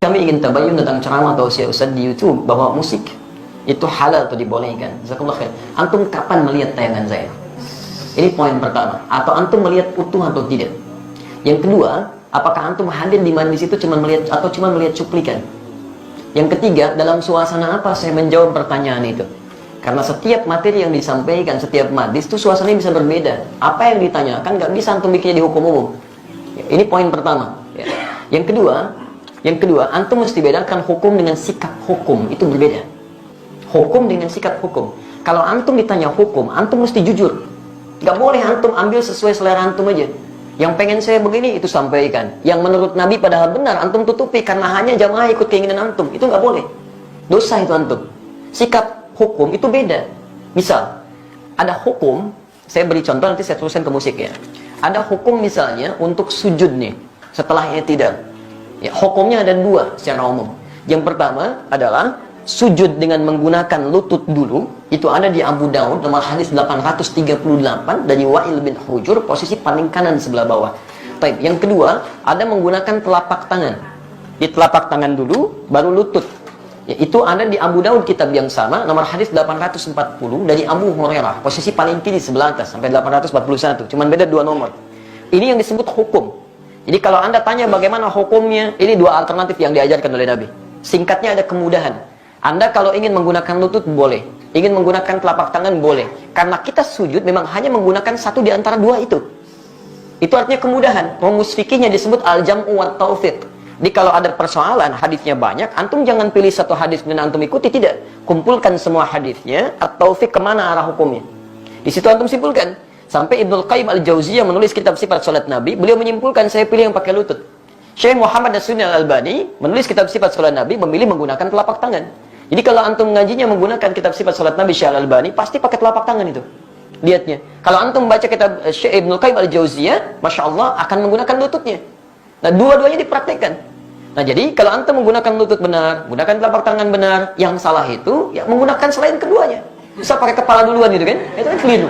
kami ingin tabayun tentang ceramah atau Ustaz di YouTube bahwa musik itu halal atau dibolehkan. Jazakallah khair. Antum kapan melihat tayangan saya? Ini poin pertama. Atau antum melihat utuh atau tidak? Yang kedua, apakah antum hadir di mana di situ cuma melihat atau cuma melihat cuplikan? Yang ketiga, dalam suasana apa saya menjawab pertanyaan itu? Karena setiap materi yang disampaikan, setiap majlis itu suasananya bisa berbeda. Apa yang ditanyakan nggak bisa antum bikinnya di hukum umum. Ya, ini poin pertama. Ya. Yang kedua, antum mesti bedakan hukum dengan sikap hukum, itu berbeda. Hukum dengan sikap hukum. Kalau antum ditanya hukum, antum mesti jujur. Nggak boleh antum ambil sesuai selera antum aja. Yang pengen saya begini, itu sampaikan. Yang menurut Nabi padahal benar, antum tutupi karena hanya jamaah ikut keinginan antum. Itu nggak boleh. Dosa itu antum. Sikap hukum itu beda. Misal, ada hukum, saya beri contoh nanti saya teruskan ke musik ya. Ada hukum misalnya untuk sujud nih, setelah i'tidal. Ya, hukumnya ada dua secara umum. Yang pertama adalah sujud dengan menggunakan lutut dulu. Itu ada di Abu Daud nomor hadis 838 dari Wa'il bin Hujur, posisi paling kanan sebelah bawah. Baik, yang kedua ada menggunakan telapak tangan. Di telapak tangan dulu baru lutut. Ya, itu ada di Abu Daud kitab yang sama nomor hadis 840 dari Abu Hurairah, posisi paling kiri sebelah atas sampai 841. Cuman beda dua nomor. Ini yang disebut hukum. Jadi kalau Anda tanya bagaimana hukumnya, ini dua alternatif yang diajarkan oleh Nabi. Singkatnya ada kemudahan. Anda kalau ingin menggunakan lutut boleh, ingin menggunakan telapak tangan boleh. Karena kita sujud memang hanya menggunakan satu di antara dua itu. Itu artinya kemudahan. Rumus fikihnya disebut al-jam'u wa taufiq. Jadi kalau ada persoalan, hadisnya banyak, antum jangan pilih satu hadis dan antum ikuti, tidak. Kumpulkan semua hadisnya, at-taufiq kemana arah hukumnya. Di situ antum simpulkan. Sampai Ibnul Qayyim al-Jauziyah menulis kitab sifat salat Nabi, beliau menyimpulkan saya pilih yang pakai lutut. Syekh Muhammad Nasruddin Al-Albani menulis kitab sifat salat Nabi, memilih menggunakan telapak tangan. Jadi kalau antum ngajinya menggunakan kitab sifat salat Nabi Syekh Al-Albani, pasti pakai telapak tangan itu. Lihatnya. Kalau antum baca kitab Syekh Ibnul Qayyim al-Jauziyah, Masya Allah akan menggunakan lututnya. Nah, dua-duanya dipraktekkan. Nah, jadi kalau antum menggunakan lutut benar, menggunakan telapak tangan benar, yang salah itu ya menggunakan selain keduanya. Bisa pakai kepala duluan gitu kan? Itu kan keliru.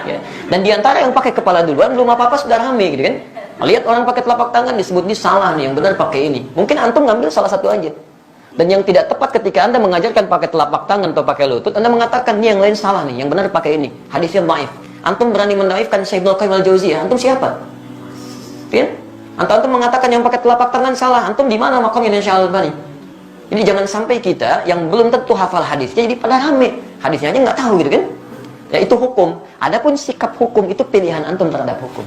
Ya. Dan diantara yang pakai kepala duluan belum apa-apa sudah rame gitu kan? Lihat orang pakai telapak tangan disebut ini salah nih, yang benar pakai ini. Mungkin antum ngambil salah satu aja. Dan yang tidak tepat ketika Anda mengajarkan pakai telapak tangan atau pakai lutut, Anda mengatakan ini yang lain salah nih, yang benar pakai ini. Hadisnya dhaif. Antum berani mendaifkan Syekh Ibnul Qayyim al-Jauziyah, antum siapa? Ya? Antum mengatakan yang pakai telapak tangan salah, antum di mana makamnya Syekh Al-Albani? Jadi jangan sampai kita yang belum tentu hafal hadisnya jadi pada rame. Hadisnya aja nggak tahu gitu kan? Ya itu hukum. Adapun sikap hukum itu pilihan antum terhadap hukum.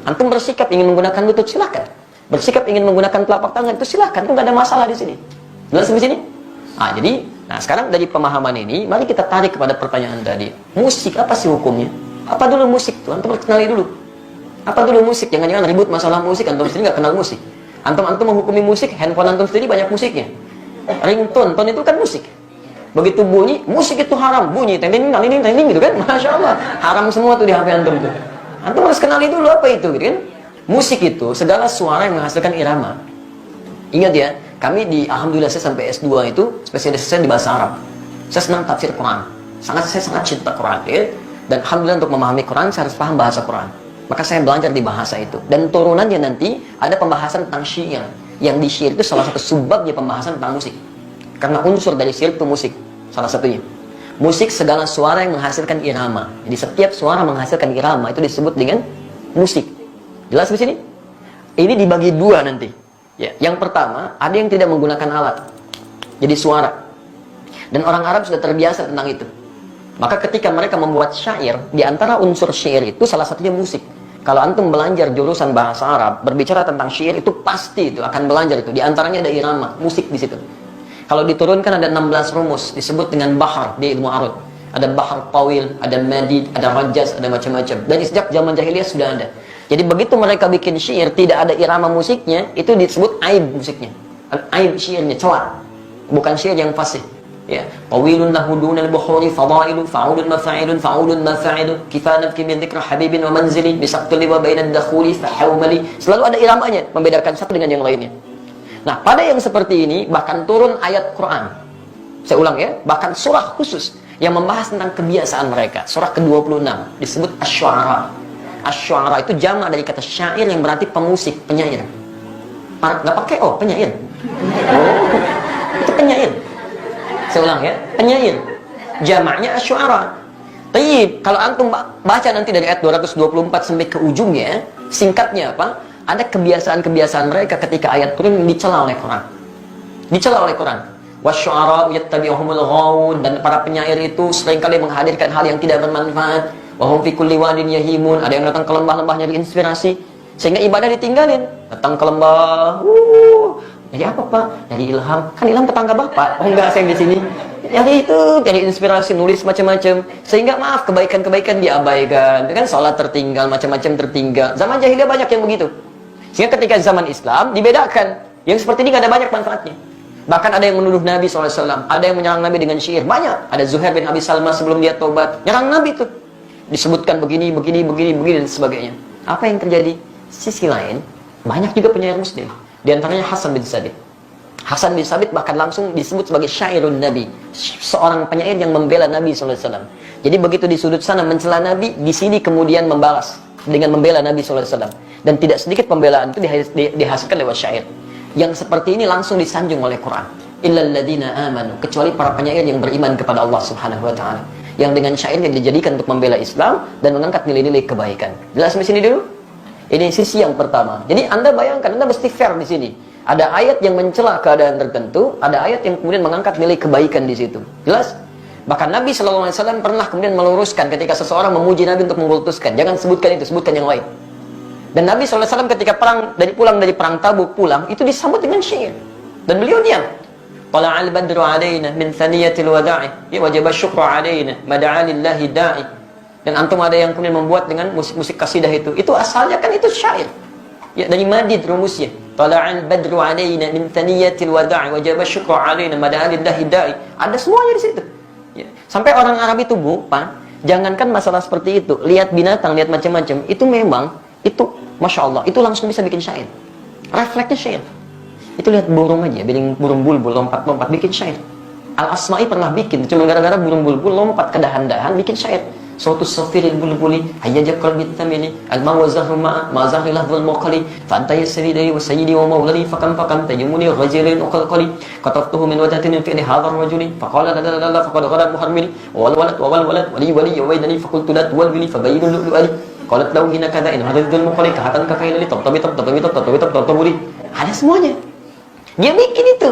Antum bersikap ingin menggunakan lutut, silakan. Bersikap ingin menggunakan telapak tangan itu silakan, itu nggak ada masalah di sini. Jelas di sini? Nah sekarang dari pemahaman ini, mari kita tarik kepada pertanyaan tadi. Musik apa sih hukumnya? Apa dulu musik tuh? Antum kenali dulu. Apa dulu musik? Jangan-jangan ribut masalah musik, antum sendiri nggak kenal musik. Antum menghukumi musik, handphone antum sendiri banyak musiknya. Ringtone, tone itu kan musik. Begitu bunyi, musik itu haram. Bunyi, ting-ting, gitu kan? Masya Allah. Haram semua tuh di HP antum tuh. Antum harus kenali dulu apa itu, gitu kan? Musik itu segala suara yang menghasilkan irama. Ingat ya, kami alhamdulillah saya sampai S2 itu spesialis saya di bahasa Arab. Saya senang tafsir Quran. Saya sangat cinta Quran, ya. Dan alhamdulillah untuk memahami Quran saya harus paham bahasa Quran. Maka saya belajar di bahasa itu. Dan turunannya nanti ada pembahasan tentang syair. Yang di syair itu salah satu subbabnya pembahasan tentang musik. Karena unsur dari syair itu musik. Salah satunya. Musik segala suara yang menghasilkan irama. Jadi setiap suara menghasilkan irama itu disebut dengan musik. Jelas di sini? Ini dibagi dua nanti. Ya, yang pertama, ada yang tidak menggunakan alat. Jadi suara. Dan orang Arab sudah terbiasa tentang itu. Maka ketika mereka membuat syair, di antara unsur syair itu salah satunya musik. Kalau antum belajar jurusan bahasa Arab, berbicara tentang syair itu pasti itu akan belajar itu. Di antaranya ada irama, musik di situ. Kalau diturunkan ada 16 rumus, disebut dengan bahar di ilmu arud. Ada bahar tawil, ada madid, ada rajas, ada macam-macam. Dan sejak zaman jahiliyah sudah ada. Jadi begitu mereka bikin syair tidak ada irama musiknya, itu disebut aib musiknya. Aib syairnya, celah. Bukan syair yang fasih. Ya, tawilun lahu dunal bukhuri fadailu fa'ulun mafa'ilun fa'ulun mafa'ilu kifanat min dzikra habibin wa manzili bisaqtul wa bainad dakhuli fahawmali. Selalu ada iramanya, membedakan satu dengan yang lainnya. Nah, pada yang seperti ini bahkan turun ayat Quran. Saya ulang ya, bahkan surah khusus yang membahas tentang kebiasaan mereka. Surah ke-26 disebut Asy-Syu'ara. Asy-Syu'ara itu jamak dari kata syair yang berarti pemusik, penyair. Nggak pakai penyair. Oh, itu penyair. Saya ulang ya, penyair. Jamaknya asy'ara. Tayyib, kalau antum baca nanti dari ayat 224 sampai ke ujungnya, singkatnya apa? Ada kebiasaan-kebiasaan mereka ketika ayat turun dicela oleh Quran. Dicela oleh Quran. Wasy'ara yattabi'uhumul ghawun, dan para penyair itu seringkali menghadirkan hal yang tidak bermanfaat. Wa hum fi kulli wadin yahimun, ada yang datang ke lembah-lembah nyari inspirasi sehingga ibadah ditinggalin. Datang ke lembah, jadi apa Pak? Jadi ilham. Kan ilham tetangga Bapak. Oh enggak, saya di sini. Jadi itu, jadi inspirasi, nulis macam-macam. Sehingga maaf, kebaikan-kebaikan diabaikan. Kan sholat tertinggal, macam-macam tertinggal. Zaman jahiliyah banyak yang begitu. Sehingga ketika zaman Islam dibedakan. Yang seperti ini gak ada banyak manfaatnya. Bahkan ada yang menuduh Nabi SAW. Ada yang menyerang Nabi dengan syair. Banyak. Ada Zuhair bin Abi Salma sebelum dia tobat. Nyerang Nabi itu. Disebutkan begini, dan sebagainya. Apa yang terjadi? Sisi lain, banyak juga penyair muslim. Di antaranya Hasan bin Sabit. Hasan bin Sabit bahkan langsung disebut sebagai syairun Nabi, seorang penyair yang membela Nabi SAW. Jadi begitu di sudut sana mencela Nabi, di sini kemudian membalas dengan membela Nabi SAW. Dan tidak sedikit pembelaan itu dihasilkan lewat syair. Yang seperti ini langsung disanjung oleh Quran. Illal ladzina amanu, kecuali para penyair yang beriman kepada Allah Subhanahu wa taala. Yang dengan syairnya dijadikan untuk membela Islam dan mengangkat nilai-nilai kebaikan. Jelas di sini dulu? Ini sisi yang pertama. Jadi Anda bayangkan, Anda mesti fair di sini. Ada ayat yang mencela keadaan tertentu, ada ayat yang kemudian mengangkat nilai kebaikan di situ. Jelas? Bahkan Nabi SAW pernah kemudian meluruskan ketika seseorang memuji Nabi untuk mengkultuskan. Jangan sebutkan itu, sebutkan yang lain. Dan Nabi SAW ketika pulang dari perang Tabuk pulang, itu disambut dengan syair. Dan beliau diam. Tala'al badru alaina min thaniyatil wada'i, wajib syukru alaina mada'a lillahi da'i. Dan antum ada yang kemudian membuat dengan musik-musik kasidah itu. Itu asalnya kan itu syair. Ya, dari madid rumusnya. Tala'al badru alaina min thaniyatil wada'i wajib syukru alaina mada'a lillahi da'i. Ada semuanya di situ. Ya. Sampai orang Arab itu lupa, jangankan masalah seperti itu, lihat binatang, lihat macam-macam, itu memang itu Masya Allah, itu langsung bisa bikin syair. Refleksnya syair. Itu lihat burung aja, burung bulbul lompat-lompat bikin syair. Al-Asma'i pernah bikin, cuma gara-gara burung bulbul lompat ke dahan-dahan bikin syair. Sautu safiril bulbuli hayyaja qalbi tamili al-ma wa zahru ma zahri lahwal muqali fa anta yasridi wa sayyidi wa mawlani fakam tajumuni ghajilin uqalqali qatabtuhu min wadatin fi hadha ar-rajuli faqala la faqad ghada muharmili wal walad wali wa waydani faqultu la tuwalli fabayyinu lu'ali qalat law hina kadha in hadithul muqali kahatan kakailali tabtabi ada semuanya. Dia bikin itu.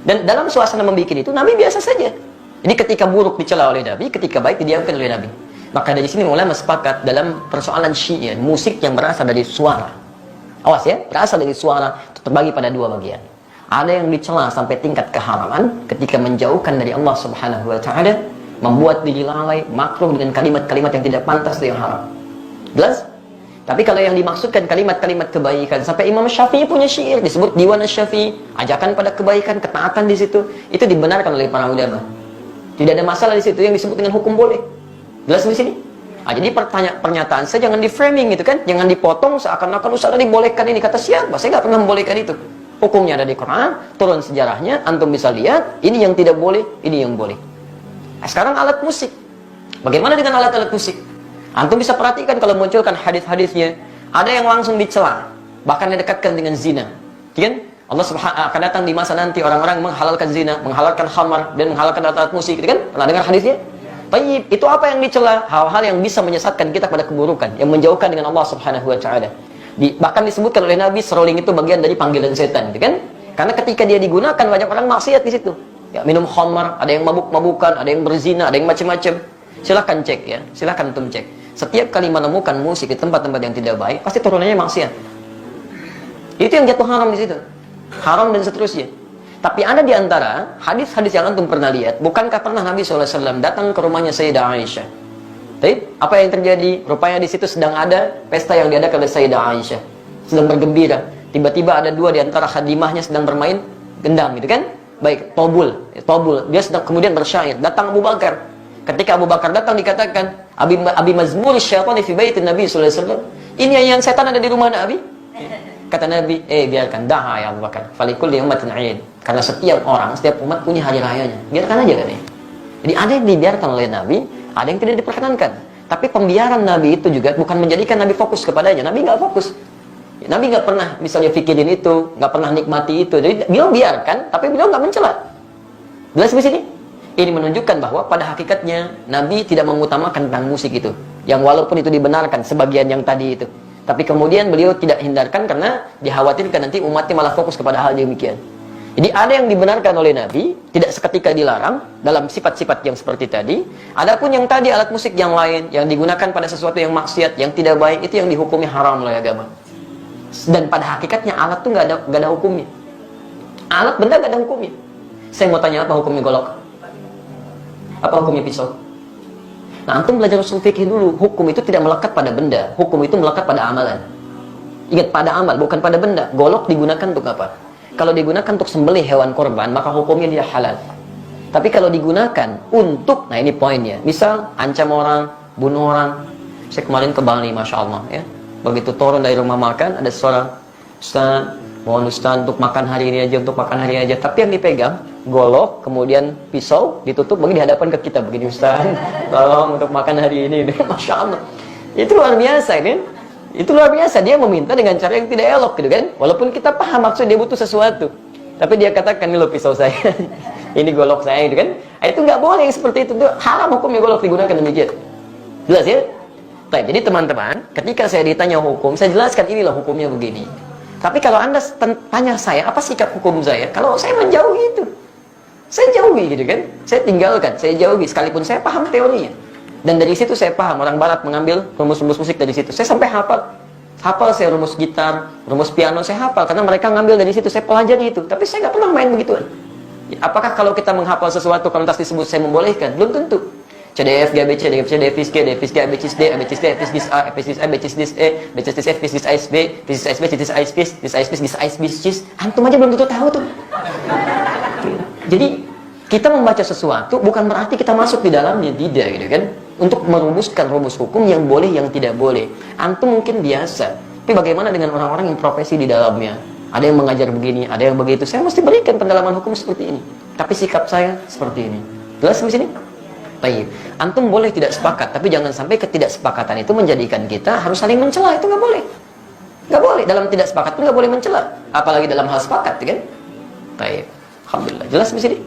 Dan dalam suasana membikin itu Nabi biasa saja. Jadi ketika buruk dicela oleh Nabi, ketika baik didiamkan oleh Nabi. Maka dari sini ulama sepakat dalam persoalan syair, musik yang berasal dari suara. Awas ya, berasal dari suara terbagi pada dua bagian. Ada yang dicela sampai tingkat keharaman ketika menjauhkan dari Allah Subhanahu wa taala, membuat diri lalai, makruh dengan kalimat-kalimat yang tidak pantas dan yang haram. Jelas? Tapi kalau yang dimaksudkan kalimat-kalimat kebaikan, sampai Imam Syafi'i punya syair disebut Diwan Asy-Syafi'i, ajakan pada kebaikan, ketaatan di situ, itu dibenarkan oleh para ulama. Tidak ada masalah di situ yang disebut dengan hukum boleh. Jelas di sini? Jadi pernyataan saya jangan di framing gitu kan, jangan dipotong seakan-akan Ustaz tadi bolehkan ini, kata siapa? Saya nggak pernah membolehkan itu. Hukumnya ada di Quran, turun sejarahnya, antum bisa lihat, ini yang tidak boleh, ini yang boleh. Nah, sekarang alat musik. Bagaimana dengan alat-alat musik? Antum bisa perhatikan kalau munculkan hadis-hadisnya, ada yang langsung dicela, bahkan didekatkan dengan zina. Kan? Allah Subhanahu akan datang di masa nanti orang-orang menghalalkan zina, menghalalkan khamar dan menghalalkan alat-alat musik, gitu kan? Pernah dengar hadisnya? Tayyib, itu apa yang dicela? Hal-hal yang bisa menyesatkan kita pada keburukan, yang menjauhkan dengan Allah Subhanahu wa taala. Bahkan disebutkan oleh Nabi seruling itu bagian dari panggilan setan, gitu kan? Karena ketika dia digunakan banyak orang maksiat di situ. Ya, minum khamar, ada yang mabuk-mabukan, ada yang berzina, ada yang macam-macam. Silakan cek ya, silakan antum cek. Setiap kali menemukan musik di tempat-tempat yang tidak baik, pasti turunannya maksiat. Itu yang jatuh haram di situ. Haram dan seterusnya. Tapi ada di antara hadis-hadis yang antum pernah lihat, bukankah pernah Nabi SAW datang ke rumahnya Sayyidah Aisyah? Tapi apa yang terjadi? Rupanya di situ sedang ada pesta yang diadakan oleh Sayyidah Aisyah, sedang bergembira. Tiba-tiba ada dua di antara khadimahnya sedang bermain gendang, gitu kan? Baik, tobul. Dia sedang kemudian bersyair. Datang Abu Bakar. Ketika Abu Bakar datang dikatakan, Abi mazmur syaitani fi baitin Nabi SAW. Ini yang setan ada di rumah Nabi. Kata Nabi, biarkan, daha ya Abu Bakar, falikul ummatin aid. Karena setiap orang, setiap umat punya hari rayanya. Biarkan aja katanya. Jadi ada yang dibiarkan oleh Nabi, ada yang tidak diperkenankan. Tapi pembiaran Nabi itu juga bukan menjadikan Nabi fokus kepadanya. Nabi nggak fokus. Nabi nggak pernah misalnya pikirin itu, nggak pernah nikmati itu. Jadi beliau biarkan, tapi beliau nggak mencela. Jelas di sini? Ini menunjukkan bahwa pada hakikatnya Nabi tidak mengutamakan tentang musik itu. Yang walaupun itu dibenarkan sebagian yang tadi itu. Tapi kemudian beliau tidak hindarkan karena dikhawatirkan nanti umatnya malah fokus kepada hal demikian. Jadi ada yang dibenarkan oleh Nabi, tidak seketika dilarang dalam sifat-sifat yang seperti tadi. Adapun yang tadi alat musik yang lain yang digunakan pada sesuatu yang maksiat, yang tidak baik, itu yang dihukumi haram oleh agama. Dan pada hakikatnya alat itu nggak ada hukumnya. Alat benda nggak ada hukumnya. Saya mau tanya, apa hukumnya golok? Apa hukumnya pisau? Nah, antum belajar usul fikih dulu. Hukum itu tidak melekat pada benda. Hukum itu melekat pada amalan. Ingat, pada amal, bukan pada benda. Golok digunakan untuk apa? Kalau digunakan untuk sembelih hewan korban, maka hukumnya dia halal. Tapi kalau digunakan untuk, nah ini poinnya. Misal, ancam orang, bunuh orang. Saya kemarin ke Bali, Masya Allah. Ya. Begitu turun dari rumah makan, ada seorang, Ustaz, mohon Ustaz untuk makan hari ini aja, untuk makan hari ini aja. Tapi yang dipegang, golok, kemudian pisau, ditutup, bagi di hadapan ke kita. Begini, Ustaz, tolong untuk makan hari ini. Masya Allah. Itu luar biasa, kan? Itu luar biasa. Dia meminta dengan cara yang tidak elok, gitu kan? Walaupun kita paham maksud dia butuh sesuatu. Tapi dia katakan, ini loh pisau saya. Ini golok saya, gitu kan? Itu nggak boleh yang seperti itu. Itu haram hukumnya golok digunakan demikian. Jelas ya? Baik, jadi teman-teman, ketika saya ditanya hukum, saya jelaskan inilah hukumnya begini. Tapi kalau Anda tanya saya, apa sikap hukum saya? Kalau saya menjauhi itu. Saya jauhi, gitu kan? Saya tinggalkan, saya jauhi. Sekalipun saya paham teorinya. Dan dari situ saya paham, orang barat mengambil rumus-rumus musik dari situ. Saya sampai hafal. Hafal saya rumus gitar, rumus piano, saya hafal. Karena mereka ngambil dari situ, saya pelajari itu. Tapi saya nggak pernah main begituan. Apakah kalau kita menghafal sesuatu, konotasi tersebut saya membolehkan? Belum tentu. C, D, F, G, B, C, D, F, C, D, F, G, D, F, G, A, B, C, D, A, B, C, D, F, G, A, F, G, A, B, C, D, E, B, C, D, F, G, A, B, B, C, D, F, G, A, B, C, D, F, G, A, B, C, antum aja belum tentu tahu tuh. Jadi kita membaca sesuatu bukan berarti kita masuk di dalamnya, tidak, gitu kan? Untuk merumuskan rumus hukum yang boleh, yang tidak boleh. Antum mungkin biasa, tapi bagaimana dengan orang-orang yang profesi di dalamnya? Ada yang mengajar begini, ada yang begitu. Saya mesti berikan pendalaman hukum seperti ini. Tapi sikap saya seperti ini. Jelas di sini? Baik. Antum boleh tidak sepakat, tapi jangan sampai ketidaksepakatan itu menjadikan kita harus saling mencela. Itu nggak boleh. Nggak boleh. Dalam tidak sepakat pun nggak boleh mencela. Apalagi dalam hal sepakat, kan? Baik. Alhamdulillah. Jelas di sini?